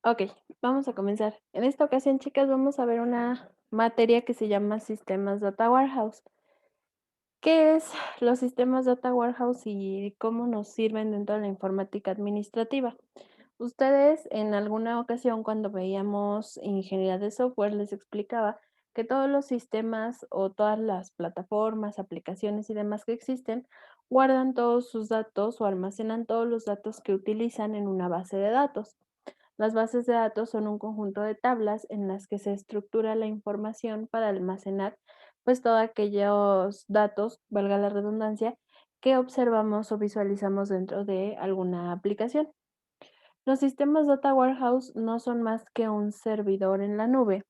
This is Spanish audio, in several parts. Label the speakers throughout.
Speaker 1: Ok, vamos a comenzar. En esta ocasión, chicas, vamos a ver una materia que se llama Sistemas Data Warehouse. ¿Qué es los sistemas Data Warehouse y cómo nos sirven dentro de la informática administrativa? Ustedes en alguna ocasión cuando veíamos ingeniería de software les explicaba que todos los sistemas o todas las plataformas, aplicaciones y demás que existen guardan todos sus datos o almacenan todos los datos que utilizan en una base de datos. Las bases de datos son un conjunto de tablas en las que se estructura la información para almacenar pues todos aquellos datos, valga la redundancia, que observamos o visualizamos dentro de alguna aplicación. Los sistemas Data Warehouse no son más que un servidor en la nube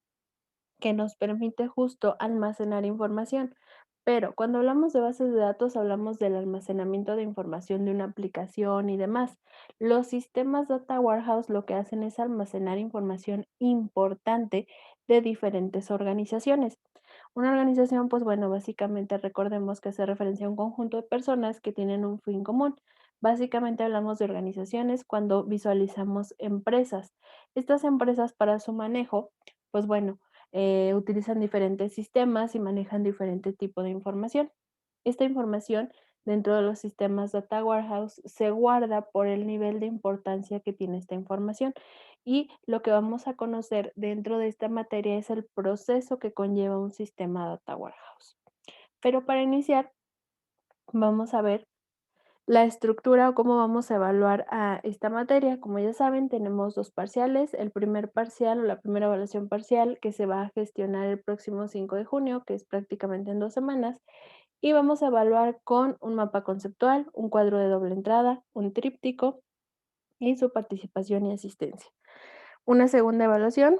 Speaker 1: que nos permite justo almacenar información. Pero cuando hablamos de bases de datos, hablamos del almacenamiento de información de una aplicación y demás. Los sistemas Data Warehouse lo que hacen es almacenar información importante de diferentes organizaciones. Una organización, pues bueno, básicamente recordemos que hace referencia a un conjunto de personas que tienen un fin común. Básicamente hablamos de organizaciones cuando visualizamos empresas. Estas empresas para su manejo, pues bueno, utilizan diferentes sistemas y manejan diferente tipo de información. Esta información dentro de los sistemas Data Warehouse se guarda por el nivel de importancia que tiene esta información. Y lo que vamos a conocer dentro de esta materia es el proceso que conlleva un sistema Data Warehouse. Pero para iniciar, vamos a ver la estructura o cómo vamos a evaluar a esta materia. Como ya saben, tenemos dos parciales. El primer parcial o la primera evaluación parcial que se va a gestionar el próximo 5 de junio, que es prácticamente en 2 semanas. Y vamos a evaluar con un mapa conceptual, un cuadro de doble entrada, un tríptico y su participación y asistencia. Una segunda evaluación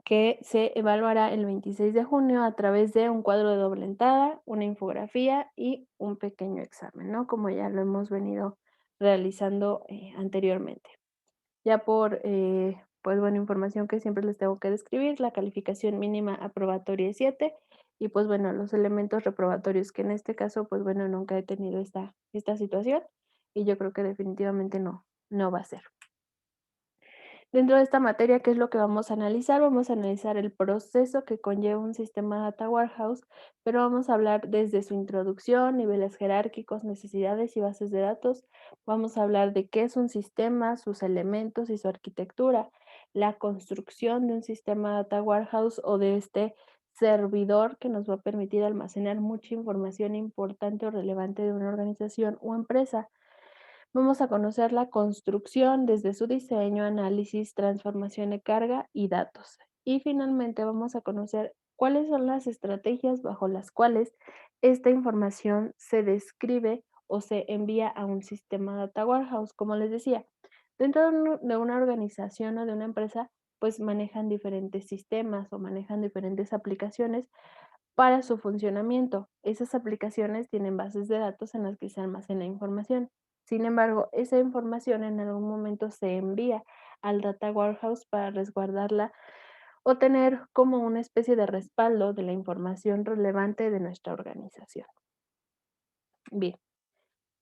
Speaker 1: que se evaluará el 26 de junio a través de un cuadro de doble entrada, una infografía y un pequeño examen, ¿no? Como ya lo hemos venido realizando anteriormente. Ya por, pues bueno, información que siempre les tengo que describir, la calificación mínima aprobatoria es 7 y pues bueno, los elementos reprobatorios que en este caso, pues bueno, nunca he tenido esta situación y yo creo que definitivamente no va a ser. Dentro de esta materia, ¿qué es lo que vamos a analizar? Vamos a analizar el proceso que conlleva un sistema Data Warehouse, pero vamos a hablar desde su introducción, niveles jerárquicos, necesidades y bases de datos. Vamos a hablar de qué es un sistema, sus elementos y su arquitectura, la construcción de un sistema Data Warehouse o de este servidor que nos va a permitir almacenar mucha información importante o relevante de una organización o empresa. Vamos a conocer la construcción desde su diseño, análisis, transformación de carga y datos. Y finalmente vamos a conocer cuáles son las estrategias bajo las cuales esta información se describe o se envía a un sistema Data Warehouse. Como les decía, dentro de una organización o de una empresa, pues manejan diferentes sistemas o manejan diferentes aplicaciones para su funcionamiento. Esas aplicaciones tienen bases de datos en las que se almacena información. Sin embargo, esa información en algún momento se envía al Data Warehouse para resguardarla o tener como una especie de respaldo de la información relevante de nuestra organización. Bien.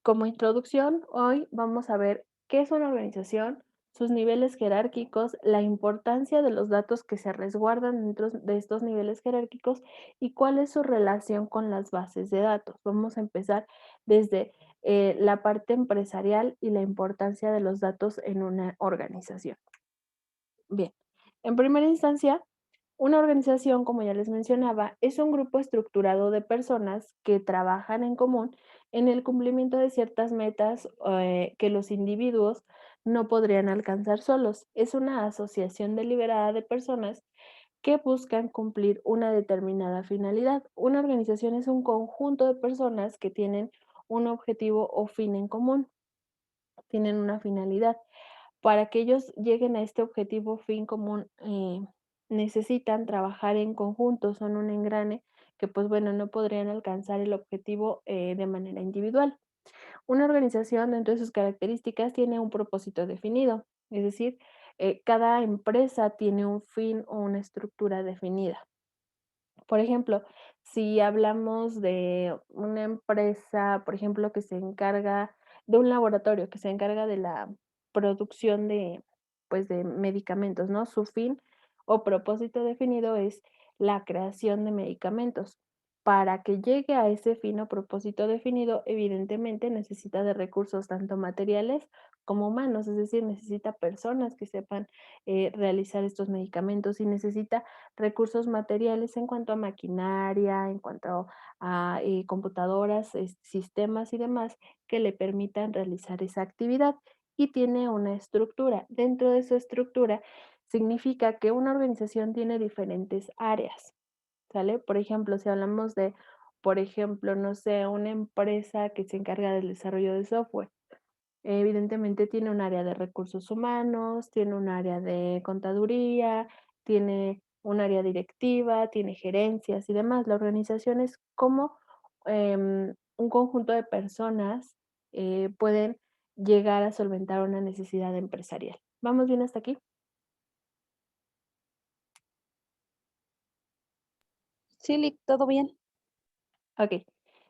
Speaker 1: Como introducción, hoy vamos a ver qué es una organización, sus niveles jerárquicos, la importancia de los datos que se resguardan dentro de estos niveles jerárquicos y cuál es su relación con las bases de datos. Vamos a empezar desde la parte empresarial y la importancia de los datos en una organización. Bien, en primera instancia, una organización, como ya les mencionaba, es un grupo estructurado de personas que trabajan en común en el cumplimiento de ciertas metas que los individuos no podrían alcanzar solos. Es una asociación deliberada de personas que buscan cumplir una determinada finalidad. Una organización es un conjunto de personas que tienen un objetivo o fin en común, tienen una finalidad. Para que ellos lleguen a este objetivo fin común, necesitan trabajar en conjunto, son un engrane que, pues bueno, no podrían alcanzar el objetivo de manera individual. Una organización, dentro de sus características, tiene un propósito definido, es decir, cada empresa tiene un fin o una estructura definida. Por ejemplo, si hablamos de una empresa, por ejemplo, que se encarga de un laboratorio que se encarga de la producción de, pues, de medicamentos, ¿no? Su fin o propósito definido es la creación de medicamentos. Para que llegue a ese fin o propósito definido, evidentemente necesita de recursos tanto materiales como humanos, es decir, necesita personas que sepan realizar estos medicamentos y necesita recursos materiales en cuanto a maquinaria, en cuanto a computadoras, sistemas y demás que le permitan realizar esa actividad y tiene una estructura. Dentro de su estructura significa que una organización tiene diferentes áreas, ¿sale? Por ejemplo, si hablamos de, por ejemplo, no sé, una empresa que se encarga del desarrollo de software. Evidentemente tiene un área de recursos humanos, tiene un área de contaduría, tiene un área directiva, tiene gerencias y demás. La organización es como un conjunto de personas pueden llegar a solventar una necesidad empresarial. ¿Vamos bien hasta aquí?
Speaker 2: Sí, todo bien.
Speaker 1: Ok.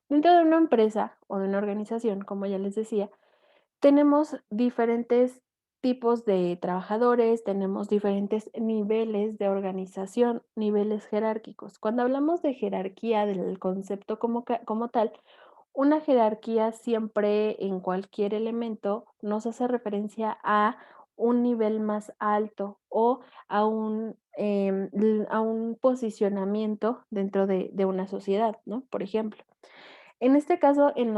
Speaker 1: Dentro de una empresa o de una organización, como ya les decía, tenemos diferentes tipos de trabajadores, tenemos diferentes niveles de organización, niveles jerárquicos. Cuando hablamos de jerarquía del concepto como tal, una jerarquía siempre en cualquier elemento nos hace referencia a un nivel más alto o a un posicionamiento dentro de una sociedad, ¿no? Por ejemplo. En este caso, en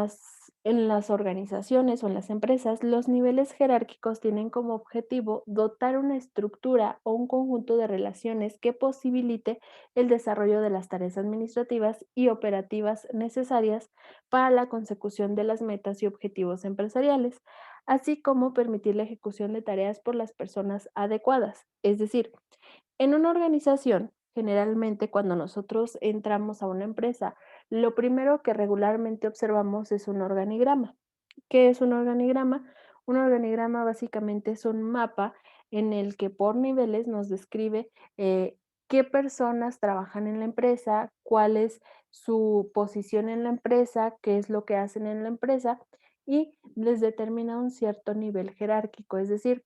Speaker 1: las organizaciones o en las empresas, los niveles jerárquicos tienen como objetivo dotar una estructura o un conjunto de relaciones que posibilite el desarrollo de las tareas administrativas y operativas necesarias para la consecución de las metas y objetivos empresariales, así como permitir la ejecución de tareas por las personas adecuadas. Es decir, en una organización, generalmente cuando nosotros entramos a una empresa, lo primero que regularmente observamos es un organigrama. ¿Qué es un organigrama? Un organigrama básicamente es un mapa en el que por niveles nos describe qué personas trabajan en la empresa, cuál es su posición en la empresa, qué es lo que hacen en la empresa y les determina un cierto nivel jerárquico. Es decir,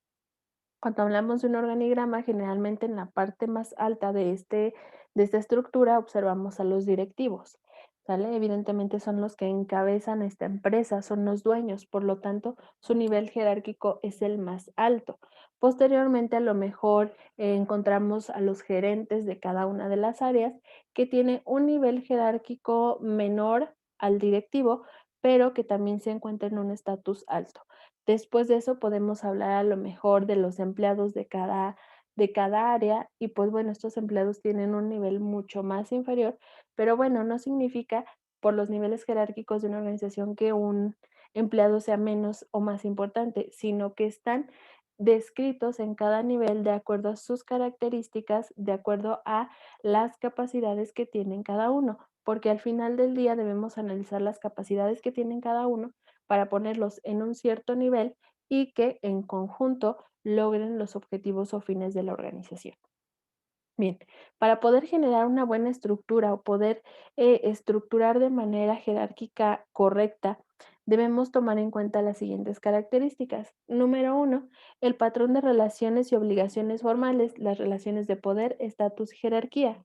Speaker 1: cuando hablamos de un organigrama, generalmente en la parte más alta de esta estructura observamos a los directivos, ¿sale? Evidentemente son los que encabezan esta empresa, son los dueños, por lo tanto, su nivel jerárquico es el más alto. Posteriormente, a lo mejor encontramos a los gerentes de cada una de las áreas que tiene un nivel jerárquico menor al directivo, pero que también se encuentra en un estatus alto. Después de eso podemos hablar a lo mejor de los empleados de cada área y pues bueno, estos empleados tienen un nivel mucho más inferior, pero bueno, no significa por los niveles jerárquicos de una organización que un empleado sea menos o más importante, sino que están descritos en cada nivel de acuerdo a sus características, de acuerdo a las capacidades que tienen cada uno, porque al final del día debemos analizar las capacidades que tienen cada uno para ponerlos en un cierto nivel y que en conjunto logren los objetivos o fines de la organización. Bien, para poder generar una buena estructura o poder estructurar de manera jerárquica correcta, debemos tomar en cuenta las siguientes características. Número uno, el patrón de relaciones y obligaciones formales, las relaciones de poder, estatus y jerarquía.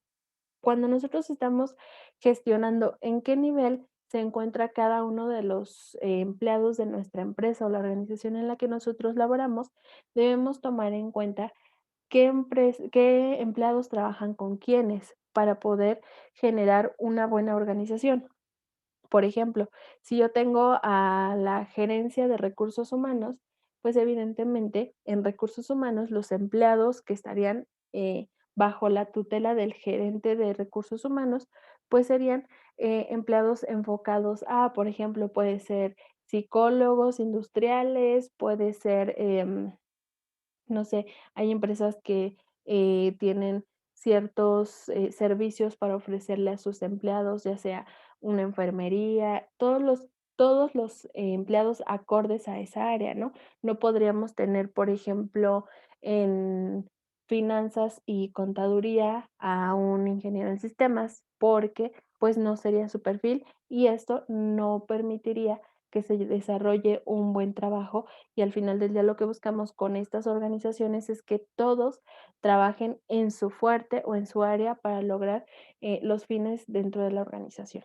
Speaker 1: Cuando nosotros estamos gestionando en qué nivel se encuentra cada uno de los empleados de nuestra empresa o la organización en la que nosotros laboramos, debemos tomar en cuenta qué empleados trabajan con quiénes para poder generar una buena organización. Por ejemplo, si yo tengo a la gerencia de recursos humanos, pues evidentemente en recursos humanos los empleados que estarían bajo la tutela del gerente de recursos humanos, pues serían empleados enfocados a, por ejemplo, puede ser psicólogos industriales, puede ser no sé, hay empresas que tienen ciertos servicios para ofrecerle a sus empleados, ya sea una enfermería, todos los empleados acordes a esa área, ¿no? No podríamos tener, por ejemplo, en finanzas y contaduría a un ingeniero en sistemas porque pues no sería su perfil y esto no permitiría que se desarrolle un buen trabajo y al final del día lo que buscamos con estas organizaciones es que todos trabajen en su fuerte o en su área para lograr los fines dentro de la organización.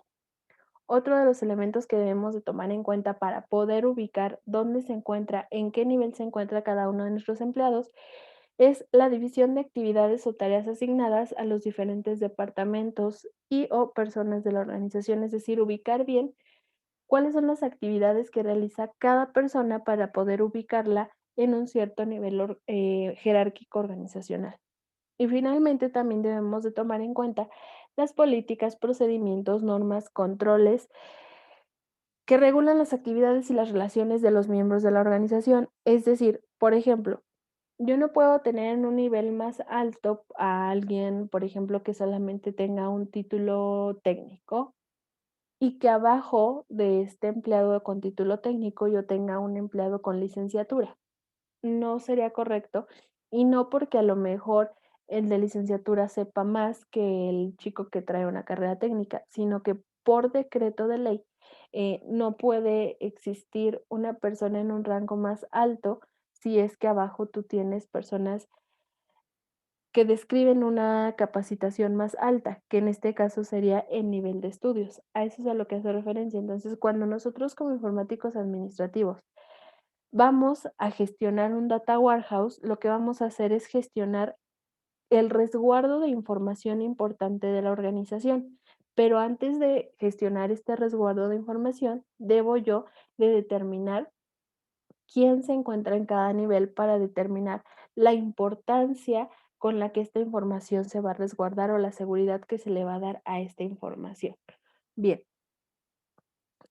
Speaker 1: Otro de los elementos que debemos de tomar en cuenta para poder ubicar dónde se encuentra, en qué nivel se encuentra cada uno de nuestros empleados, es la división de actividades o tareas asignadas a los diferentes departamentos y o personas de la organización, es decir, ubicar bien cuáles son las actividades que realiza cada persona para poder ubicarla en un cierto nivel jerárquico organizacional. Y finalmente también debemos de tomar en cuenta las políticas, procedimientos, normas, controles que regulan las actividades y las relaciones de los miembros de la organización. Es decir, por ejemplo, yo no puedo tener en un nivel más alto a alguien, por ejemplo, que solamente tenga un título técnico y que abajo de este empleado con título técnico yo tenga un empleado con licenciatura. No sería correcto, y no porque a lo mejor el de licenciatura sepa más que el chico que trae una carrera técnica, sino que por decreto de ley, no puede existir una persona en un rango más alto si es que abajo tú tienes personas que describen una capacitación más alta, que en este caso sería el nivel de estudios. A eso es a lo que hace referencia. Entonces, cuando nosotros como informáticos administrativos vamos a gestionar un data warehouse, lo que vamos a hacer es gestionar el resguardo de información importante de la organización. Pero antes de gestionar este resguardo de información, debo yo de determinar quién se encuentra en cada nivel para determinar la importancia con la que esta información se va a resguardar o la seguridad que se le va a dar a esta información. Bien,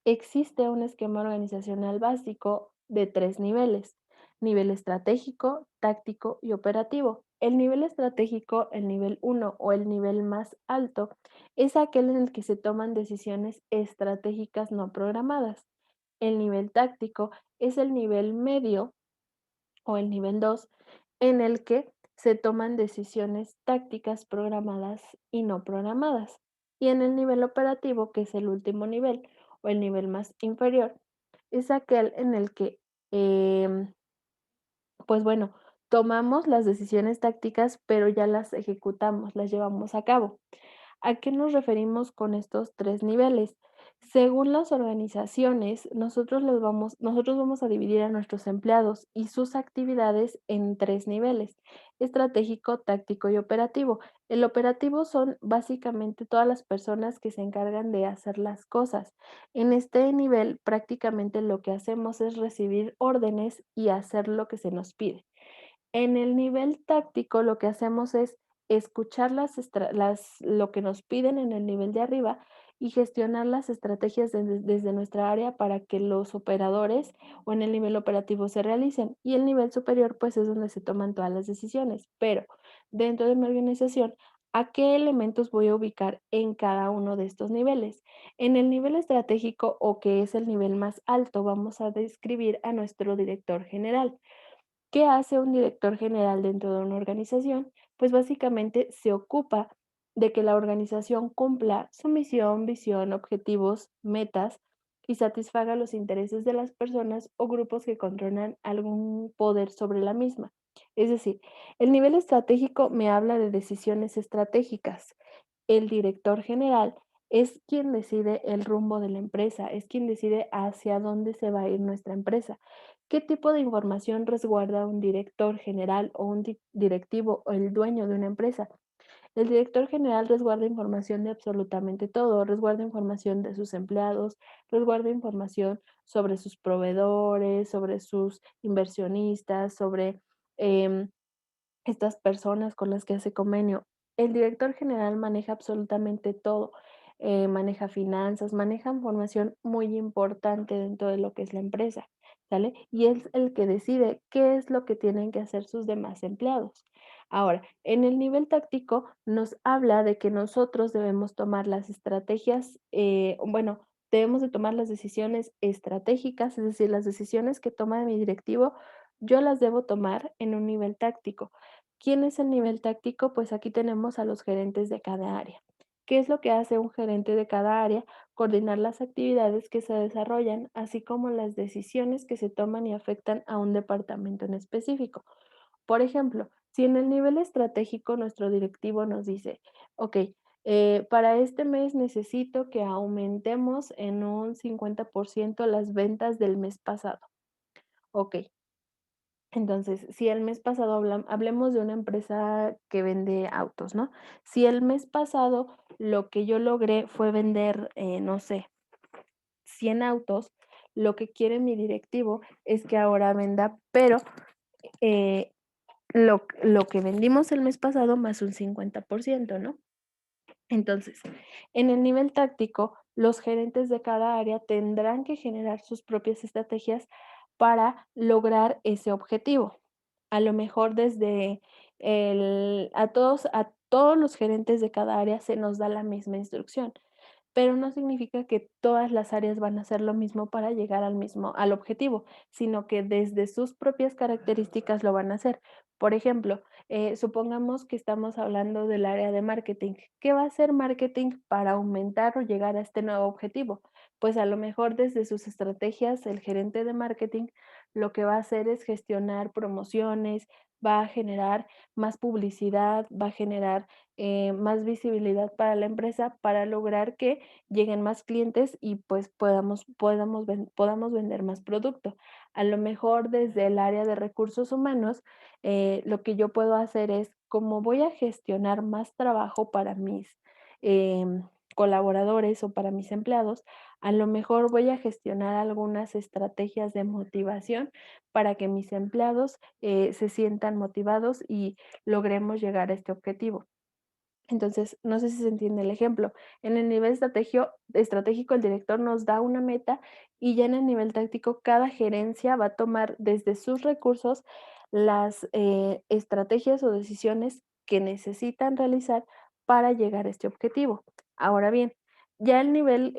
Speaker 1: existe un esquema organizacional básico de 3 niveles: nivel estratégico, táctico y operativo. El nivel estratégico, el nivel uno o el nivel más alto, es aquel en el que se toman decisiones estratégicas no programadas. El nivel táctico es el nivel medio o el nivel 2 en el que se toman decisiones tácticas programadas y no programadas. Y en el nivel operativo, que es el último nivel o el nivel más inferior, es aquel en el que, em, pues bueno, tomamos las decisiones tácticas, pero ya las ejecutamos, las llevamos a cabo. ¿A qué nos referimos con estos 3 niveles? Según las organizaciones, nosotros vamos a dividir a nuestros empleados y sus actividades en 3 niveles: estratégico, táctico y operativo. El operativo son básicamente todas las personas que se encargan de hacer las cosas. En este nivel, prácticamente lo que hacemos es recibir órdenes y hacer lo que se nos pide. En el nivel táctico, lo que hacemos es escuchar lo que nos piden en el nivel de arriba y gestionar las estrategias desde nuestra área para que los operadores o en el nivel operativo se realicen. Y el nivel superior, pues es donde se toman todas las decisiones. Pero dentro de mi organización, ¿a qué elementos voy a ubicar en cada uno de estos niveles? En el nivel estratégico, o que es el nivel más alto, vamos a describir a nuestro director general. ¿Qué hace un director general dentro de una organización? Pues básicamente se ocupa de que la organización cumpla su misión, visión, objetivos, metas y satisfaga los intereses de las personas o grupos que controlan algún poder sobre la misma. Es decir, el nivel estratégico me habla de decisiones estratégicas. El director general es quien decide el rumbo de la empresa, es quien decide hacia dónde se va a ir nuestra empresa. ¿Qué tipo de información resguarda un director general o un directivo o el dueño de una empresa? El director general resguarda información de absolutamente todo, resguarda información de sus empleados, resguarda información sobre sus proveedores, sobre sus inversionistas, sobre em, estas personas con las que hace convenio. El director general maneja absolutamente todo, maneja finanzas, maneja información muy importante dentro de lo que es la empresa, ¿sale? Y es el que decide qué es lo que tienen que hacer sus demás empleados. Ahora, en el nivel táctico nos habla de que nosotros debemos tomar las estrategias, bueno, debemos de tomar las decisiones estratégicas, es decir, las decisiones que toma mi directivo, yo las debo tomar en un nivel táctico. ¿Quién es el nivel táctico? Pues aquí tenemos a los gerentes de cada área. ¿Qué es lo que hace un gerente de cada área? coordinar las actividades que se desarrollan, así como las decisiones que se toman y afectan a un departamento en específico. Por ejemplo, si en el nivel estratégico nuestro directivo nos dice, ok, para este mes necesito que aumentemos en un 50% las ventas del mes pasado. Ok, entonces, si el mes pasado hablemos de una empresa que vende autos, ¿no? Si el mes pasado lo que yo logré fue vender, no sé, 100 autos, lo que quiere mi directivo es que ahora venda, pero eh, lo que vendimos el mes pasado más un 50%, ¿no? Entonces, en el nivel táctico, los gerentes de cada área tendrán que generar sus propias estrategias para lograr ese objetivo. A lo mejor desde a todos los gerentes de cada área se nos da la misma instrucción, pero no significa que todas las áreas van a hacer lo mismo para llegar al objetivo, sino que desde sus propias características lo van a hacer. Por ejemplo, supongamos que estamos hablando del área de marketing. ¿Qué va a hacer marketing para aumentar o llegar a este nuevo objetivo? Pues a lo mejor desde sus estrategias, el gerente de marketing lo que va a hacer es gestionar promociones, va a generar más publicidad, va a generar más visibilidad para la empresa para lograr que lleguen más clientes y pues podamos vender más producto. A lo mejor desde el área de recursos humanos, lo que yo puedo hacer es, como voy a gestionar más trabajo para mis colaboradores o para mis empleados, a lo mejor voy a gestionar algunas estrategias de motivación para que mis empleados se sientan motivados y logremos llegar a este objetivo. Entonces, no sé si se entiende el ejemplo. En el nivel estratégico, el director nos da una meta y ya en el nivel táctico, cada gerencia va a tomar desde sus recursos las estrategias o decisiones que necesitan realizar para llegar a este objetivo. Ahora bien, ya el nivel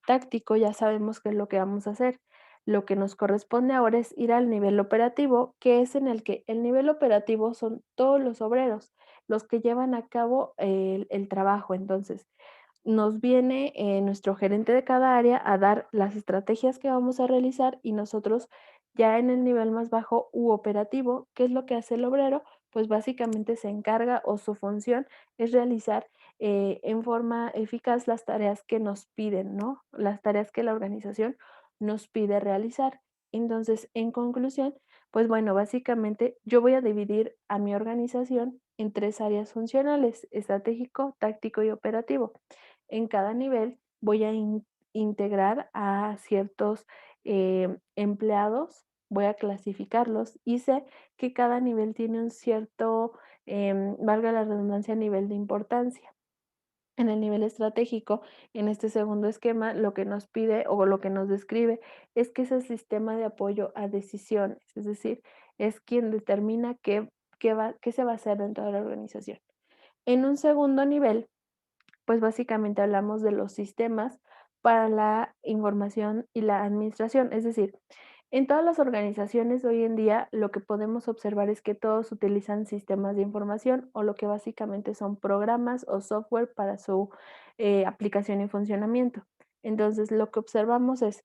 Speaker 1: táctico ya sabemos qué es lo que vamos a hacer. Lo que nos corresponde ahora es ir al nivel operativo, que es en el que el nivel operativo son todos los obreros los que llevan a cabo el trabajo. Entonces, nos viene nuestro gerente de cada área a dar las estrategias que vamos a realizar y nosotros ya en el nivel más bajo u operativo, ¿qué es lo que hace el obrero? Pues básicamente se encarga o su función es realizar en forma eficaz las tareas que nos piden, ¿no? Las tareas que la organización nos pide realizar. Entonces, en conclusión, pues bueno, básicamente yo voy a dividir a mi organización en tres áreas funcionales: estratégico, táctico y operativo. En cada nivel voy a integrar a ciertos empleados, voy a clasificarlos y sé que cada nivel tiene un cierto, valga la redundancia, nivel de importancia. En el nivel estratégico, en este segundo esquema, lo que nos pide o lo que nos describe es que es el sistema de apoyo a decisiones, es decir, es quien determina qué se va a hacer dentro de la organización. En un segundo nivel, pues básicamente hablamos de los sistemas para la información y la administración. Es decir, en todas las organizaciones hoy en día lo que podemos observar es que todos utilizan sistemas de información o lo que básicamente son programas o software para su aplicación y funcionamiento. Entonces, lo que observamos es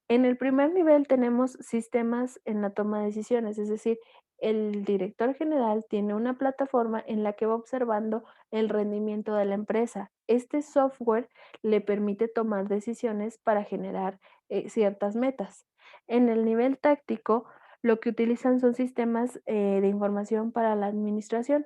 Speaker 1: en el primer nivel tenemos sistemas en la toma de decisiones, es decir, el director general tiene una plataforma en la que va observando el rendimiento de la empresa. Este software le permite tomar decisiones para generar ciertas metas. En el nivel táctico, lo que utilizan son sistemas de información para la administración.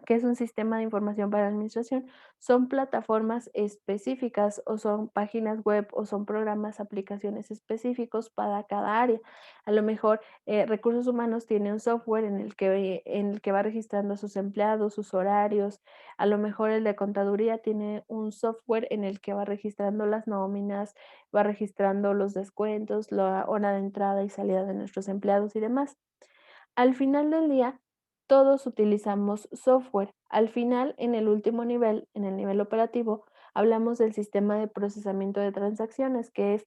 Speaker 1: ¿Qué es un sistema de información para la administración? Son plataformas específicas o son páginas web o son programas, aplicaciones específicos para cada área. A lo mejor recursos humanos tiene un software en el que va registrando a sus empleados, sus horarios. A lo mejor el de contaduría tiene un software en el que va registrando las nóminas, va registrando los descuentos, la hora de entrada y salida de nuestros empleados y demás. Al final del día, todos utilizamos software. Al final, en el último nivel, en el nivel operativo, hablamos del sistema de procesamiento de transacciones, que es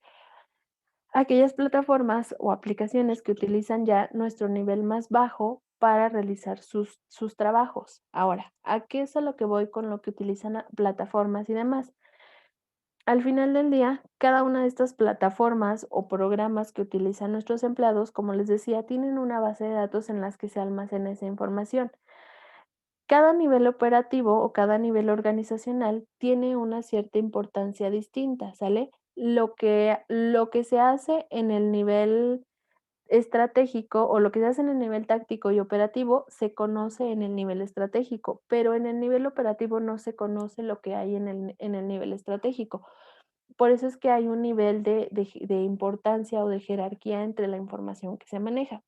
Speaker 1: aquellas plataformas o aplicaciones que utilizan ya nuestro nivel más bajo para realizar sus trabajos. Ahora, ¿a qué es a lo que voy con lo que utilizan plataformas y demás? Al final del día, cada una de estas plataformas o programas que utilizan nuestros empleados, como les decía, tienen una base de datos en las que se almacena esa información. Cada nivel operativo o cada nivel organizacional tiene una cierta importancia distinta, ¿sale? Lo que se hace en el nivel estratégico o lo que se hace en el nivel táctico y operativo se conoce en el nivel estratégico, pero en el nivel operativo no se conoce lo que hay en el nivel estratégico. Por eso es que hay un nivel de importancia o de jerarquía entre la información que se maneja.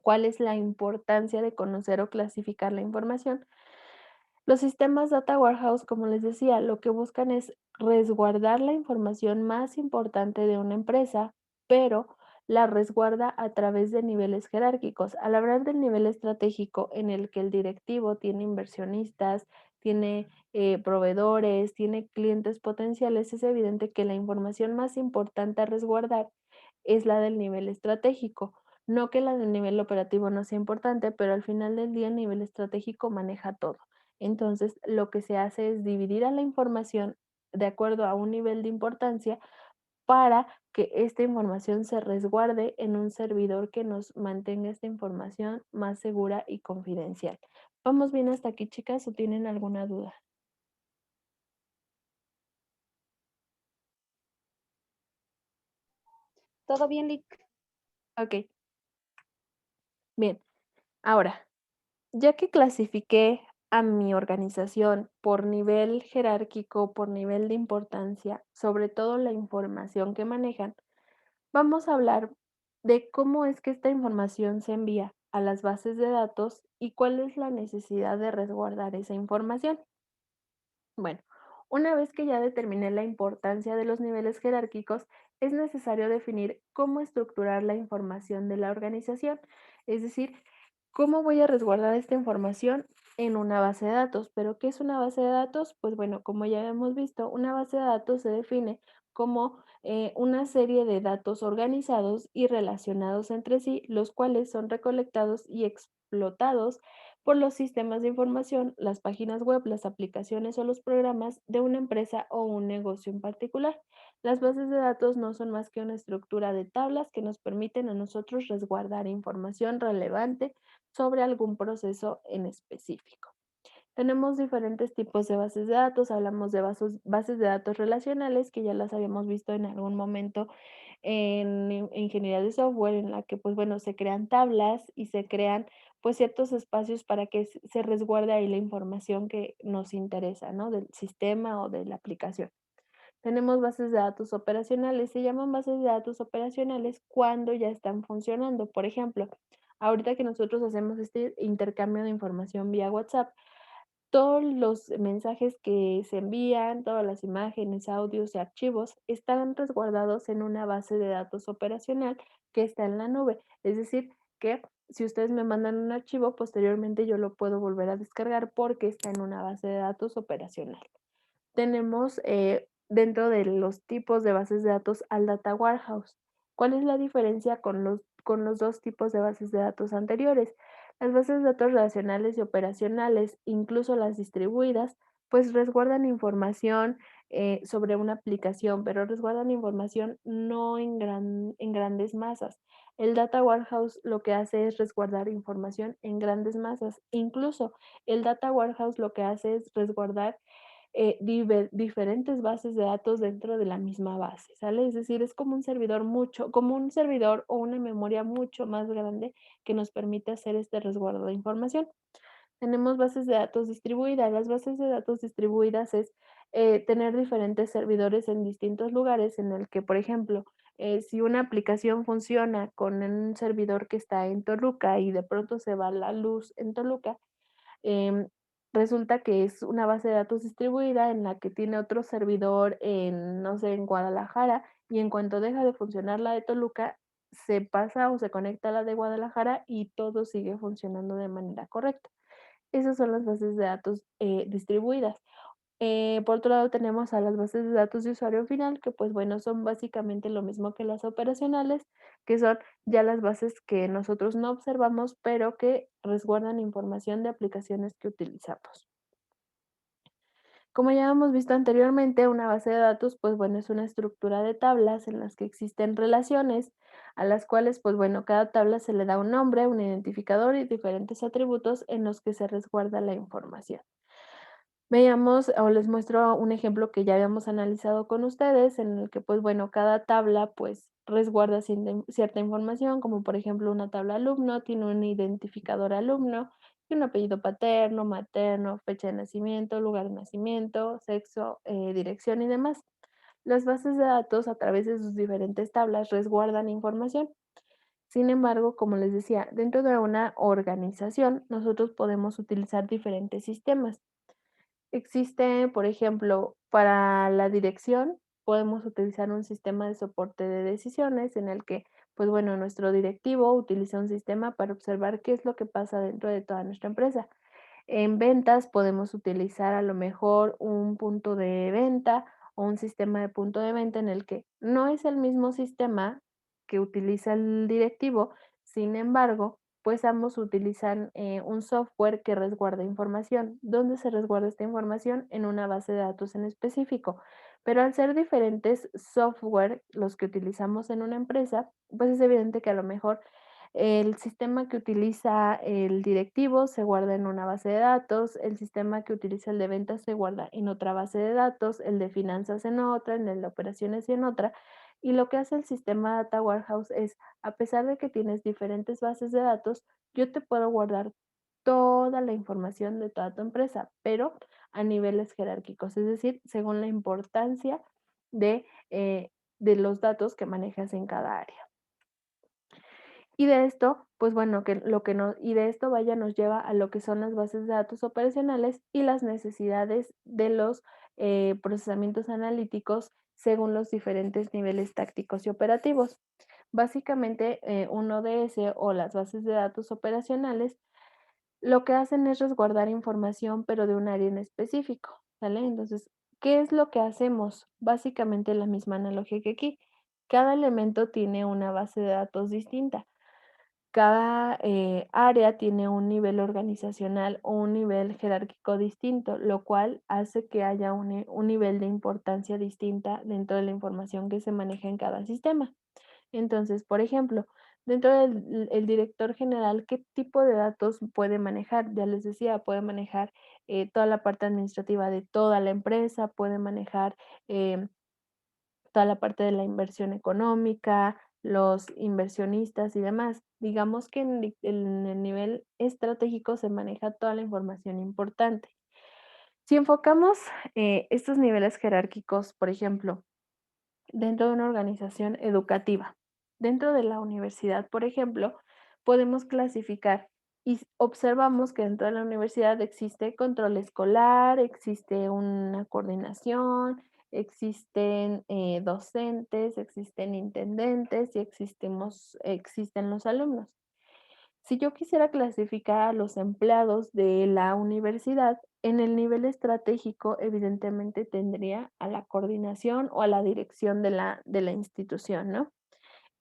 Speaker 1: ¿Cuál es la importancia de conocer o clasificar la información? Los sistemas Data Warehouse, como les decía, lo que buscan es resguardar la información más importante de una empresa, pero la resguarda a través de niveles jerárquicos. Al hablar del nivel estratégico en el que el directivo tiene inversionistas, tiene proveedores, tiene clientes potenciales, es evidente que la información más importante a resguardar es la del nivel estratégico. No que la del nivel operativo no sea importante, pero al final del día el nivel estratégico maneja todo. Entonces, lo que se hace es dividir a la información de acuerdo a un nivel de importancia para que esta información se resguarde en un servidor que nos mantenga esta información más segura y confidencial. ¿Vamos bien hasta aquí, chicas, o tienen alguna duda?
Speaker 2: ¿Todo bien, Lick?
Speaker 1: Ok, bien. Ahora, ya que clasifiqué a mi organización por nivel jerárquico, por nivel de importancia, sobre todo la información que manejan, vamos a hablar de cómo es que esta información se envía a las bases de datos y cuál es la necesidad de resguardar esa información. Bueno, una vez que ya determiné la importancia de los niveles jerárquicos, es necesario definir cómo estructurar la información de la organización, es decir, cómo voy a resguardar esta información en una base de datos. ¿Pero qué es una base de datos? Pues bueno, como ya hemos visto, una base de datos se define como una serie de datos organizados y relacionados entre sí, los cuales son recolectados y explotados por los sistemas de información, las páginas web, las aplicaciones o los programas de una empresa o un negocio en particular. Las bases de datos no son más que una estructura de tablas que nos permiten a nosotros resguardar información relevante sobre algún proceso en específico. Tenemos diferentes tipos de bases de datos, hablamos de bases de datos relacionales, que ya las habíamos visto en algún momento en ingeniería de software, en la que, pues bueno, se crean tablas y se crean, pues, ciertos espacios para que se resguarde ahí la información que nos interesa, ¿no? Del sistema o de la aplicación. Tenemos bases de datos operacionales, se llaman bases de datos operacionales cuando ya están funcionando. Por ejemplo, ahorita que nosotros hacemos este intercambio de información vía WhatsApp, todos los mensajes que se envían, todas las imágenes, audios y archivos están resguardados en una base de datos operacional que está en la nube. Es decir, que si ustedes me mandan un archivo, posteriormente yo lo puedo volver a descargar porque está en una base de datos operacional. Tenemos dentro de los tipos de bases de datos al Data Warehouse. ¿Cuál es la diferencia con los dos tipos de bases de datos anteriores? Las bases de datos relacionales y operacionales, incluso las distribuidas, pues resguardan información sobre una aplicación, pero resguardan información no en grandes masas. El Data Warehouse lo que hace es resguardar información en grandes masas. Incluso el Data Warehouse lo que hace es resguardar diferentes bases de datos dentro de la misma base, ¿sale? Es decir, es como un servidor o una memoria mucho más grande que nos permite hacer este resguardo de información. Tenemos bases de datos distribuidas. Las bases de datos distribuidas es tener diferentes servidores en distintos lugares en el que, por ejemplo, si una aplicación funciona con un servidor que está en Toluca y de pronto se va la luz en Toluca, Em, resulta que es una base de datos distribuida en la que tiene otro servidor en, no sé, en Guadalajara, y en cuanto deja de funcionar la de Toluca, se pasa o se conecta a la de Guadalajara y todo sigue funcionando de manera correcta. Esas son las bases de datos distribuidas. Por otro lado, tenemos a las bases de datos de usuario final, que pues bueno, son básicamente lo mismo que las operacionales, que son ya las bases que nosotros no observamos, pero que resguardan información de aplicaciones que utilizamos. Como ya hemos visto anteriormente, una base de datos, pues bueno, es una estructura de tablas en las que existen relaciones, a las cuales, pues bueno, cada tabla se le da un nombre, un identificador y diferentes atributos en los que se resguarda la información. Veamos o les muestro un ejemplo que ya habíamos analizado con ustedes, en el que, pues bueno, cada tabla, pues, resguarda cierta información, como por ejemplo, una tabla alumno tiene un identificador alumno y un apellido paterno, materno, fecha de nacimiento, lugar de nacimiento, sexo, dirección y demás. Las bases de datos, a través de sus diferentes tablas, resguardan información. Sin embargo, como les decía, dentro de una organización, nosotros podemos utilizar diferentes sistemas. Existe, por ejemplo, para la dirección, podemos utilizar un sistema de soporte de decisiones en el que, pues bueno, nuestro directivo utiliza un sistema para observar qué es lo que pasa dentro de toda nuestra empresa. En ventas podemos utilizar a lo mejor un punto de venta o un sistema de punto de venta en el que no es el mismo sistema que utiliza el directivo, sin embargo, pues ambos utilizan un software que resguarda información. ¿Dónde se resguarda esta información? En una base de datos en específico. Pero al ser diferentes software los que utilizamos en una empresa, pues es evidente que a lo mejor el sistema que utiliza el directivo se guarda en una base de datos, el sistema que utiliza el de ventas se guarda en otra base de datos, el de finanzas en otra, el de operaciones y en otra. Y lo que hace el sistema Data Warehouse es, a pesar de que tienes diferentes bases de datos, yo te puedo guardar toda la información de toda tu empresa, pero a niveles jerárquicos, es decir, según la importancia de, eh, de los datos que manejas en cada área. Y de esto, pues bueno, que lo que nos y de esto, vaya, nos lleva a lo que son las bases de datos operacionales y las necesidades de los, procesamientos analíticos según los diferentes niveles tácticos y operativos. Básicamente, un ODS o las bases de datos operacionales, lo que hacen es resguardar información, pero de un área en específico, ¿sale? Entonces, ¿qué es lo que hacemos? Básicamente la misma analogía que aquí. Cada elemento tiene una base de datos distinta. Cada, área tiene un nivel organizacional o un nivel jerárquico distinto, lo cual hace que haya un nivel de importancia distinta dentro de la información que se maneja en cada sistema. Entonces, por ejemplo, dentro del el director general, ¿qué tipo de datos puede manejar? Ya les decía, puede manejar, toda la parte administrativa de toda la empresa, puede manejar, em toda la parte de la inversión económica, los inversionistas y demás. Digamos que en el nivel estratégico se maneja toda la información importante. Si enfocamos estos niveles jerárquicos, por ejemplo, dentro de una organización educativa. Dentro de la universidad, por ejemplo, podemos clasificar y observamos que dentro de la universidad existe control escolar, existe una coordinación, existen docentes, existen intendentes y existen los alumnos. Si yo quisiera clasificar a los empleados de la universidad, en el nivel estratégico, evidentemente tendría a la coordinación o a la dirección de la institución, ¿no?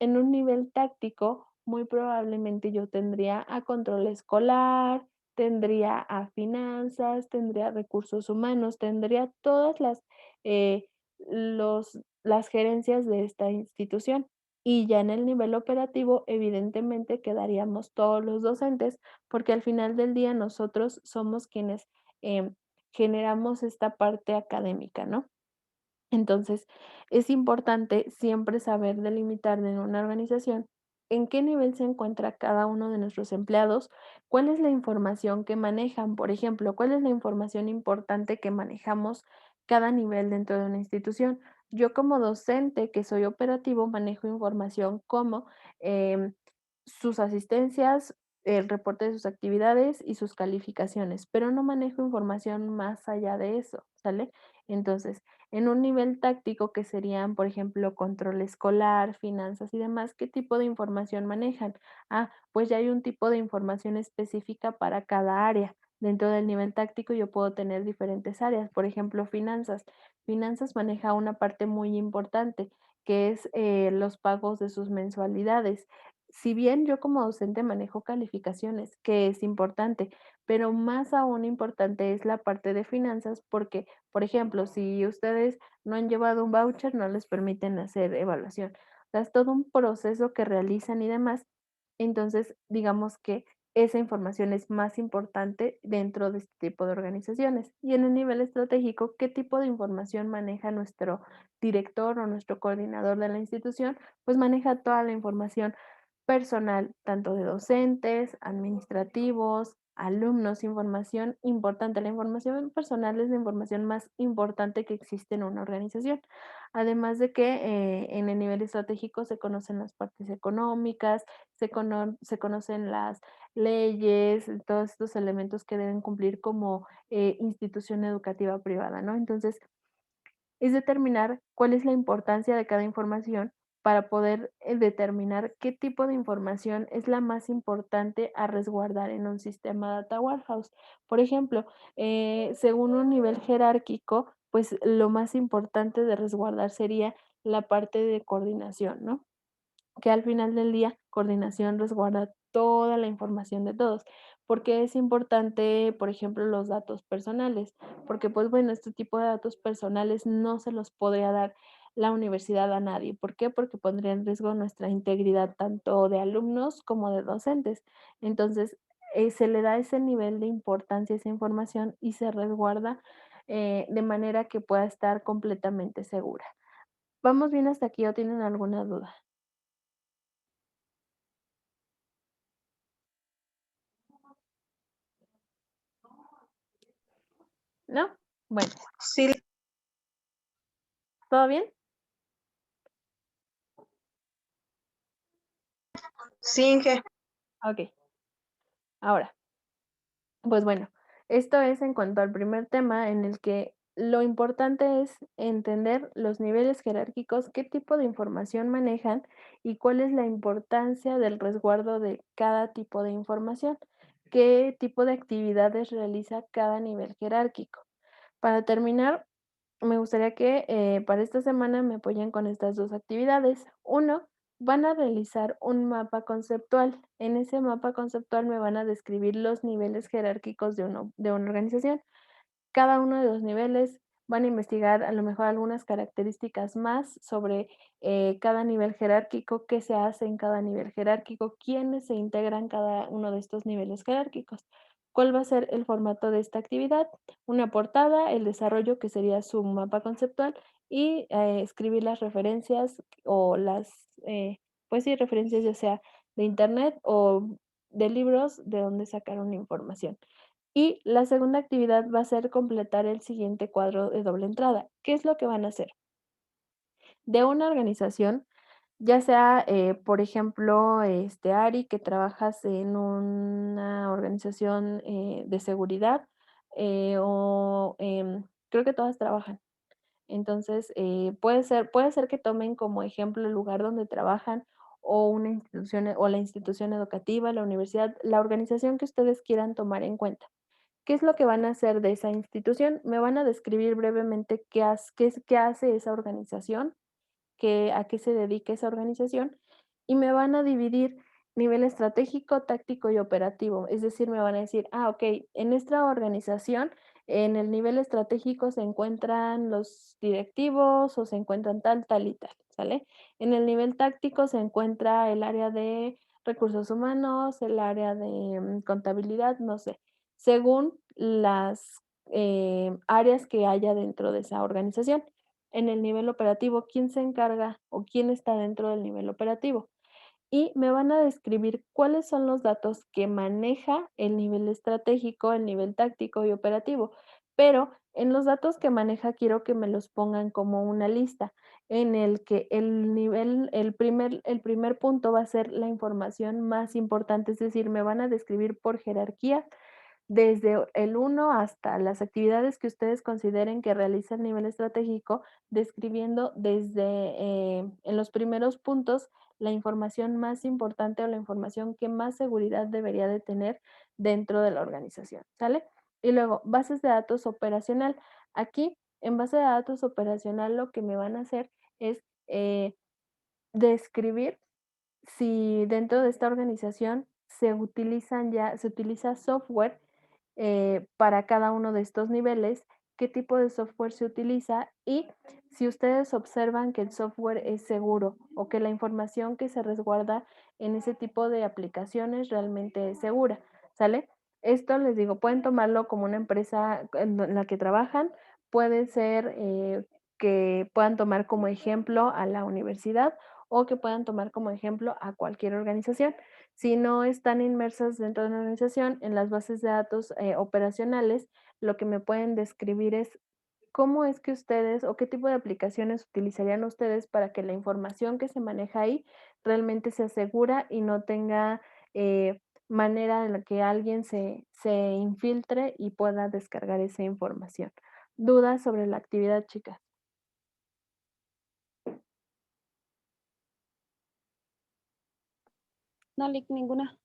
Speaker 1: En un nivel táctico, muy probablemente yo tendría a control escolar, tendría a finanzas, tendría recursos humanos, tendría todas eh, las gerencias de esta institución. Y ya en el nivel operativo, evidentemente quedaríamos todos los docentes, porque al final del día nosotros somos quienes em, generamos esta parte académica, ¿no? Entonces, es importante siempre saber delimitar en una organización en qué nivel se encuentra cada uno de nuestros empleados, cuál es la información que manejan, por ejemplo, cuál es la información importante que manejamos cada nivel dentro de una institución. Yo como docente que soy operativo manejo información como em, sus asistencias, el reporte de sus actividades y sus calificaciones, pero no manejo información más allá de eso, ¿sale? Entonces, en un nivel táctico que serían, por ejemplo, control escolar, finanzas y demás, ¿qué tipo de información manejan? Ah, pues ya hay un tipo de información específica para cada área. Dentro del nivel táctico yo puedo tener diferentes áreas, por ejemplo, finanzas. Finanzas maneja una parte muy importante que es los pagos de sus mensualidades. si bien yo como docente manejo calificaciones, que es importante, pero más aún importante es la parte de finanzas, porque, por ejemplo, si ustedes no han llevado un voucher, no les permiten hacer evaluación. O sea, es todo un proceso que realizan y demás. Entonces, digamos que esa información es más importante dentro de este tipo de organizaciones. Y en el nivel estratégico, ¿qué tipo de información maneja nuestro director o nuestro coordinador de la institución? Pues maneja toda la información personal, tanto de docentes, administrativos, alumnos, información importante. La información personal es la información más importante que existe en una organización. Además de que en el nivel estratégico se conocen las partes económicas, se conocen las leyes, todos estos elementos que deben cumplir como institución educativa privada, ¿no? Entonces, es determinar cuál es la importancia de cada información para poder determinar qué tipo de información es la más importante a resguardar en un sistema data warehouse. Por ejemplo, según un nivel jerárquico, pues lo más importante de resguardar sería la parte de coordinación, ¿no? Que al final del día, coordinación resguarda toda la información de todos. Porque es importante, por ejemplo, los datos personales? Porque, pues bueno, este tipo de datos personales no se los podría dar la universidad a nadie. ¿Por qué? Porque pondría en riesgo nuestra integridad tanto de alumnos como de docentes. Entonces, se le da ese nivel de importancia a esa información y se resguarda de manera que pueda estar completamente segura. ¿Vamos bien hasta aquí o tienen alguna duda? ¿No? Bueno,
Speaker 2: Sí,
Speaker 1: ¿todo bien?
Speaker 2: sí, Inge.
Speaker 1: Okey. Ahora, pues bueno, esto es en cuanto al primer tema en el que lo importante es entender los niveles jerárquicos, qué tipo de información manejan y cuál es la importancia del resguardo de cada tipo de información, qué tipo de actividades realiza cada nivel jerárquico. Para terminar, me gustaría que, para esta semana me apoyen con estas 2 actividades. Uno, van a realizar un mapa conceptual. En ese mapa conceptual me van a describir los niveles jerárquicos de una organización. Cada uno de los niveles van a investigar a lo mejor algunas características más sobre, cada nivel jerárquico, qué se hace en cada nivel jerárquico, quiénes se integran cada uno de estos niveles jerárquicos. ¿Cuál va a ser el formato de esta actividad? Una portada, el desarrollo, que sería su mapa conceptual, y, escribir las referencias o pues sí, referencias ya sea de Internet o de libros de donde sacaron la información. Y la segunda actividad va a ser completar el siguiente cuadro de doble entrada. ¿Qué es lo que van a hacer? De una organización, ya sea, por ejemplo, Ari, que trabajas en una organización, de seguridad, creo que todas trabajan. Entonces, puede ser que tomen como ejemplo el lugar donde trabajan o una institución o la institución educativa, la universidad, la organización que ustedes quieran tomar en cuenta. ¿Qué es lo que van a hacer de esa institución? Me van a describir brevemente qué hace esa organización, a qué se dedica esa organización, y me van a dividir nivel estratégico, táctico y operativo. Es decir, me van a decir, okey, en esta organización, en el nivel estratégico se encuentran los directivos o se encuentran tal, tal y tal, ¿sale? En el nivel táctico se encuentra el área de recursos humanos, el área de contabilidad, no sé, según las áreas que haya dentro de esa organización. En el nivel operativo, quién se encarga o quién está dentro del nivel operativo. Y me van a describir cuáles son los datos que maneja el nivel estratégico, el nivel táctico y operativo. Pero en los datos que maneja quiero que me los pongan como una lista en el que el primer punto va a ser la información más importante, es decir, me van a describir por jerarquía desde el uno hasta las actividades que ustedes consideren que realiza el nivel estratégico, describiendo desde, en los primeros puntos, la información más importante o la información que más seguridad debería de tener dentro de la organización, ¿sale? Y luego, bases de datos operacional. Aquí, en base de datos operacional, lo que me van a hacer es describir si dentro de esta organización se utiliza software para cada uno de estos niveles, qué tipo de software se utiliza y si ustedes observan que el software es seguro o que la información que se resguarda en ese tipo de aplicaciones realmente es segura, ¿sale? Esto les digo, pueden tomarlo como una empresa en la que trabajan, puede ser que puedan tomar como ejemplo a la universidad o que puedan tomar como ejemplo a cualquier organización. Si no están inmersas dentro de una organización, en las bases de datos operacionales, lo que me pueden describir es cómo es que ustedes o qué tipo de aplicaciones utilizarían ustedes para que la información que se maneja ahí realmente sea segura y no tenga manera en la que alguien se infiltre y pueda descargar esa información. ¿Dudas sobre la actividad, chicas?
Speaker 2: No, Lick, ninguna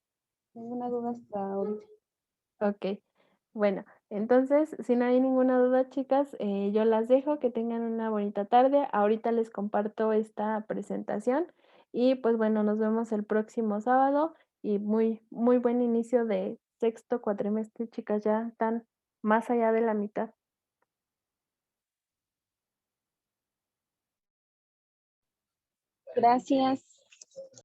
Speaker 2: duda hasta ahorita.
Speaker 1: Ok, bueno, entonces, si no hay ninguna duda, chicas, yo las dejo, que tengan una bonita tarde. Ahorita les comparto esta presentación y pues bueno, nos vemos el próximo sábado y muy buen inicio de sexto cuatrimestre, chicas, ya están más allá de la mitad.
Speaker 2: Gracias.